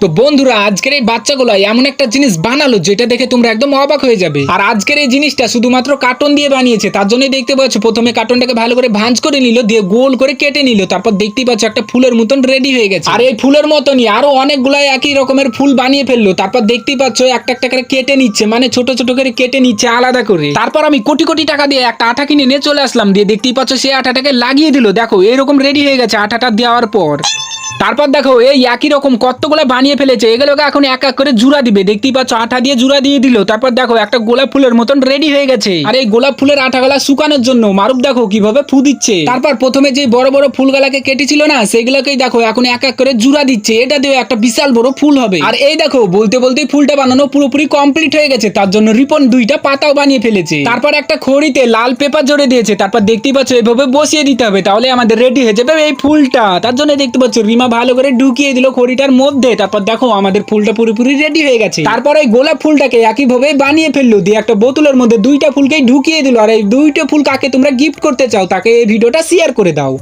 তো বন্ধুরা আজকের এই বাচ্চাগুলো এমন একটা জিনিস বানালো যেটা দেখে তোমরা একদম অবাক হয়ে যাবে। আর আজকের এই জিনিসটা শুধুমাত্র কার্টন দিয়ে বানিয়েছে, তার জন্যই দেখতে পাচ্ছ প্রথমে কার্টনটাকে ভালো করে ভাঁজ করে নিল, দিয়ে গোল করে কেটে নিল, তারপর দেখতেই পাচ্ছ একটা ফুলের মতন রেডি হয়ে গেছে। আর এই ফুলের মতনই আরো অনেকগুলো একই রকমের ফুল বানিয়ে ফেললো। তারপর দেখতেই পাচ্ছ একটা একটা করে কেটে নিচ্ছে, মানে ছোট ছোট করে কেটে নিচ্ছে আলাদা করে। তারপর আমি কোটি কোটি টাকা দিয়ে একটা আঠা কিনে নিয়ে চলে আসলাম, দিয়ে দেখতেই পাচ্ছ সেই আঠাটাকে লাগিয়ে দিল। দেখো এরকম রেডি হয়ে গেছে আঠাটা দেওয়ার পর। তারপর দেখো এই একই রকম কতগুলো বানিয়ে ফেলেছে, এগুলোকে এখন এক এক করে জুড়া দিবে। দেখতেই পাচ্ছ আঠা দিয়ে জুড়া দিয়ে দিল। তারপর দেখো একটা গোলাপ ফুলের মতন রেডি হয়ে গেছে। আর এই গোলাপ ফুলের আঠাগুলা শুকানোর জন্য মারুফ দেখো কিভাবে ফু দিচ্ছে। তারপর প্রথমে যে বড় বড় ফুলগুলাকে কেটেছিল না, সেগুলোকেই দেখো এখন এক এক করে জুড়া দিচ্ছে। এটা দিয়ে একটা বিশাল বড় ফুল হবে। আর এই দেখো বলতে বলতেই ফুলটা বানানো পুরোপুরি কমপ্লিট হয়ে গেছে, তার জন্য রিপন দুইটা পাতাও বানিয়ে ফেলেছে। তারপর একটা খড়িতে লাল পেপার জড়ে দিয়েছে। তারপর দেখতেই পাচ্ছ এভাবে বসিয়ে দিতে হবে, তাহলে আমাদের রেডি হয়ে যাবে এই ফুলটা। তার জন্য দেখতে পাচ্ছ রিমা ভালো করে ঢুকিয়ে দিল খড়িটার মধ্যে। তারপর দেখো আমাদের ফুলটা পুরোপুরি রেডি হয়ে গেছে। তারপর এই গোলাপ ফুলটাকে একইভাবে বানিয়ে ফেললো, দিয়ে একটা বোতলের মধ্যে দুইটা ফুলকেই ঢুকিয়ে দিল। আর এই দুইটা ফুল কাকে তোমরা গিফট করতে চাও তাকে এই ভিডিওটা শেয়ার করে দাও।